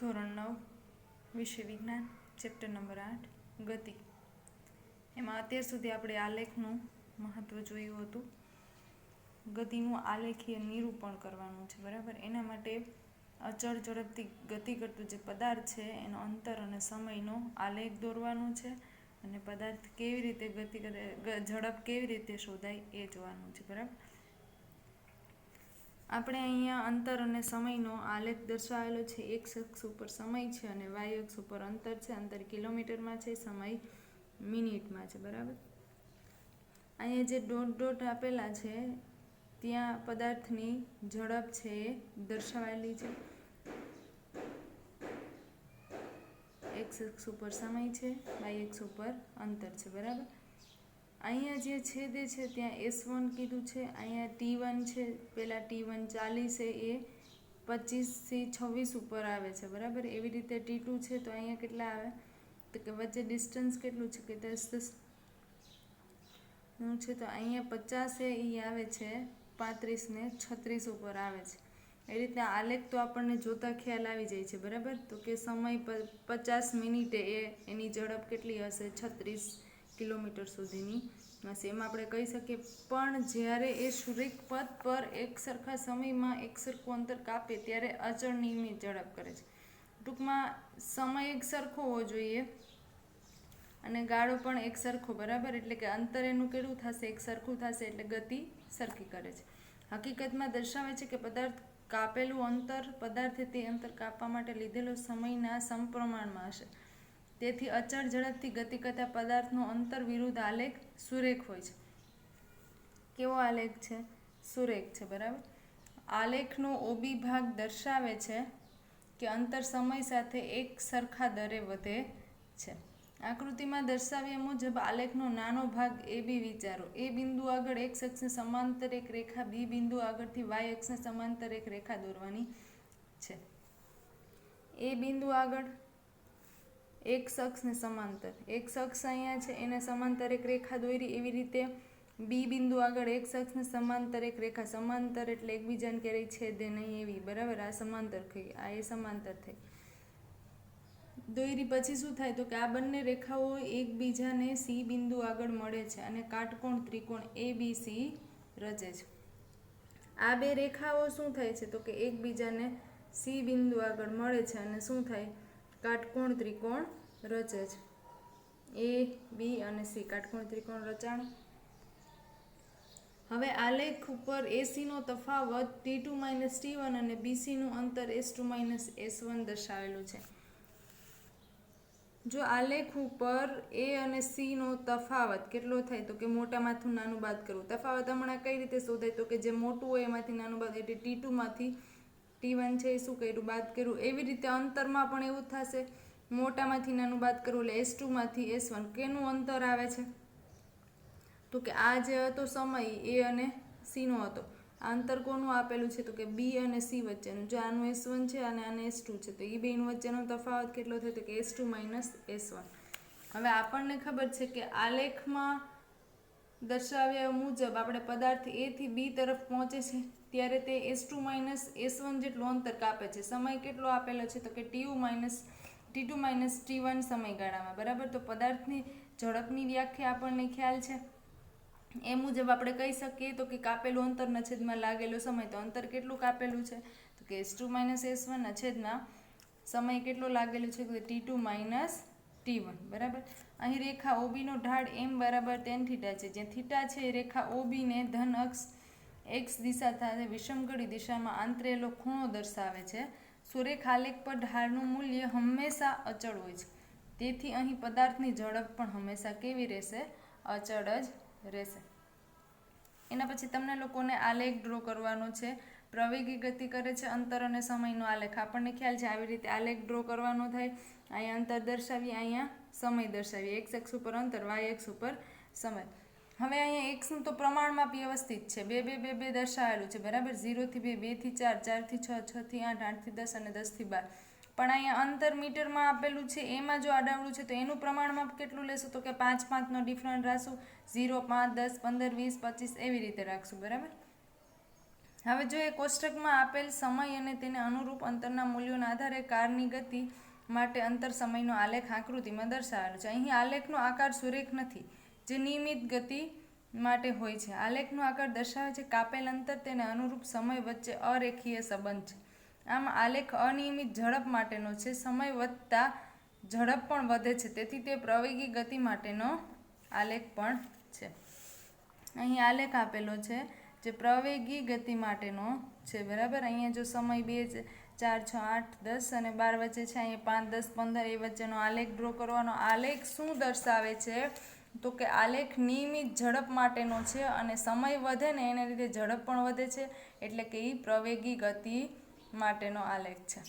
ધોરણ 9 વિષય વિજ્ઞાન ચેપ્ટર નંબર 8 ગતિ. એમાં અત્યાર સુધી આપણે આલેખનું મહત્ત્વ જોયું હતું. ગતિનું આલેખીય નિરૂપણ કરવાનું છે, બરાબર. એના માટે અચળ ઝડપથી ગતિ કરતું જે પદાર્થ છે એનો અંતર અને સમયનો આલેખ દોરવાનો છે, અને પદાર્થ કેવી રીતે ગતિ કરે, ઝડપ કેવી રીતે શોધાય એ જોવાનું છે, બરાબર. આપણે અહીંયા અંતર અને સમયનો આલેખ દર્શાવેલો છે. એક્સ અક્ષ ઉપર સમય છે અને વાય અક્ષ ઉપર અંતર છે. અંતર કિલોમીટરમાં છે, સમય મિનિટમાં છે, બરાબર. અહીંયા જે ડોટ ડોટ આપેલા છે ત્યાં પદાર્થની ઝડપ છે એ દર્શાવેલી છે. એક્સ અક્ષ ઉપર સમય છે, વાય અક્ષ ઉપર અંતર છે, બરાબર. અહીંયા જે છેદે છે ત્યાં S1 કીધું છે. અહીંયા T1 છે. પહેલાં T1 40 છે એ 25થી 26 ઉપર આવે છે, બરાબર. એવી રીતે T2 છે તો અહીંયા કેટલા આવે તો કે વચ્ચે ડિસ્ટન્સ કેટલું છે કે 10 નું છે, તો અહીંયા 50 છે એ આવે છે 35 ને 36 ઉપર આવે છે. એ રીતના આલેખ તો આપણને જોતા ખ્યાલ આવી જાય છે, બરાબર. તો કે સમય 50 મિનિટે એની ઝડપ કેટલી હશે 36 કિલોમીટર સુધીની હશે. એમાં આપણે કહી શકીએ. પણ જ્યારે એ સુરેખ પથ પર એક સરખા સમયમાં એક સરખું અંતર કાપે ત્યારે અચળ નિયમિત ઝડપ કરે છે. ટૂંકમાં સમય એક સરખો હોવો જોઈએ અને ગાળો પણ એક સરખો, બરાબર. એટલે કે અંતર એનું કેટલું થશે, એક સરખું થશે, એટલે ગતિ સરખી કરે છે. હકીકતમાં દર્શાવે છે કે પદાર્થ કાપેલું અંતર પદાર્થે તે અંતર કાપવા માટે લીધેલો સમયના સમપ્રમાણમાં હશે. તેથી અચળ ઝડપથી ગતિ કરતા પદાર્થનો અંતર વિરુદ્ધ આલેખ સુરેખ હોય છે. કેવો આલેખ છે? સુરેખ છે, બરાબર. આલેખનો ઓબી ભાગ દર્શાવે છે કે અંતર સમય સાથે એક સરખા દરે વધે છે. આકૃતિમાં દર્શાવ્યા મુજબ આલેખનો નાનો ભાગ AB વિચારો. એ બિંદુ આગળ એક્સ અક્ષને સમાંતર એક રેખા, બી બિંદુ આગળથી વાય અક્ષને સમાંતર એક રેખા દોરવાની છે. એ બિંદુ આગળ એક્સ અક્ષને સમાંતર, એક્સ અક્ષ અહીંયા છે એને સમાંતર એક રેખા દોરી. એવી રીતે બી બિંદુ આગળ એક્સ અક્ષને સમાંતર એક રેખા, સમાંતર એટલે એકબીજાને ક્યારેય છેદે નહીં એવી, બરાબર. આ સમાંતર થઈ, આ એ સમાંતર થઈ દોરી. પછી શું થાય તો કે આ બંને રેખાઓ એકબીજાને સી બિંદુ આગળ મળે છે અને કાટકોણ ત્રિકોણ ABC રચે છે. આ બે રેખાઓ શું થાય છે તો કે એકબીજાને સી બિંદુ આગળ મળે છે અને શું થાય, કાટકોણ ત્રિકોણ રચે છે. A, B અને C કાટકોણ ત્રિકોણ રચાણ. હવે આલેખ ઉપર AC નો તફાવત T2 - T1 અને BC નું અંતર S2 - S1 દર્શાવેલું છે. જો આલેખ ઉપર A અને C નો તફાવત કેટલો થાય તો કે મોટામાંથી નાનું બાદ કરવું. તફાવત હમણાં કઈ રીતે શોધાય તો કે જે મોટું હોય એમાંથી નાનું બાદ, એટલે T2 માંથી T1 છે એ શું કર્યું, બાદ કર્યું. એવી રીતે અંતરમાં પણ એવું થશે, મોટામાંથી નાનું બાદ કરવું એટલે S2 માંથી S1. કેનું અંતર આવે છે તો કે આ જે હતો સમય A અને C નો હતો, આ અંતર કોનું આપેલું છે તો કે B અને C વચ્ચેનું. જો આનું S1 છે અને આને S2 છે તો એ બેનું વચ્ચેનો તફાવત કેટલો થાય તો કે S2 - S1. હવે આપણને ખબર છે કે આલેખમાં દર્શાવ્યા મુજબ આપણે પદાર્થ A થી B તરફ પહોંચે છે ત્યારે તે S2 - S1 જેટલું અંતર કાપે છે. સમય કેટલો આપેલો છે તો કે T2 - T1 સમયગાળામાં, બરાબર. તો પદાર્થની ઝડપની વ્યાખ્યા આપણને ખ્યાલ છે. એ મુજબ આપણે કહી શકીએ તો કે કાપેલું અંતરના છેદમાં લાગેલો સમય. તો અંતર કેટલું કાપેલું છે તો કે S2 - S1 ના છેદમાં સમય કેટલો લાગેલો છે તો T2 - T1, બરાબર. અહીં રેખા OB નો ઢાળ m = tan θ છે. જ્યાં થીટા છે એ રેખા OB ને ધન અક્ષ x દિશા સાથે વિષમઘડી દિશામાં આંતરેલો ખૂણો દર્શાવે છે. સુરેખ આલેખ પર ઢાળનું મૂલ્ય હંમેશા અચળ હોય છે. તેથી અહીં પદાર્થની ઝડપ પણ હંમેશા કેવી રહેશે, અચળ જ રહેશે. એના પછી તમને લોકોને આલેખ ડ્રો કરવાનો છે. પ્રવેગી ગતિ કરે છે, અંતર અને સમયનો આલેખ આપણને ખ્યાલ છે. આવી રીતે આલેખ ડ્રો કરવાનો થાય. અહીંયા અંતર દર્શાવીએ, અહીંયા સમય દર્શાવીએ. એક્સ અક્ષ ઉપર અંતર, વાય અક્ષ ઉપર સમય. હવે અહીંયા એક્સનું તો પ્રમાણમાં વ્યવસ્થિત છે, 2 2 2 2 દર્શાવેલું છે, બરાબર. 0 થી 2, 2 થી 4, 4 થી 6, 6 થી 8, 8 થી 10 અને 10 થી 12. પણ અહીંયા અંતર મીટરમાં આપેલું છે. એમાં જો આડાવડું છે તો એનું પ્રમાણમાં કેટલું લેશું તો કે 5 5 નો ડિફરન્ટ રાખશું. 0, 5, 10, 15, 20, 25 એવી રીતે રાખશું, બરાબર. હવે જો એ કોષ્ટકમાં આપેલ સમય અને તેને અનુરૂપ અંતરના મૂલ્યોના આધારે કારની ગતિ માટે અંતર સમયનો આલેખ આકૃતિમાં દર્શાવેલો છે. અહીં આલેખનો આકાર સુરેખ નથી, જે નિયમિત ગતિ માટે હોય છે. આલેખનો આકાર દર્શાવે છે કાપેલ અંતર તેને અનુરૂપ સમય વચ્ચે અરેખીય સંબંધ છે. આમ આલેખ અનિયમિત ઝડપ માટેનો છે. સમય વધતા ઝડપ પણ વધે છે, તેથી તે પ્રવેગી ગતિ માટેનો આલેખ પણ છે. અહીં આલેખ આપેલો છે જે પ્રવેગી ગતિ માટેનો છે. બરાબર. અહીંયા જો સમય 2, 4, 6, 8, 10 અને 12 વચ્ચે છે. અહીંયા 5, 10, 15 એ વચ્ચેનો આલેખ ડ્રો કરવાનો. આલેખ શું દર્શાવે છે? તો કે આલેખ નિયમિત ઝડપ માટેનો છે અને સમય વધે ને એને લીધે ઝડપ પણ વધે છે, એટલે કે એ પ્રવેગી ગતિ માટેનો આલેખ છે.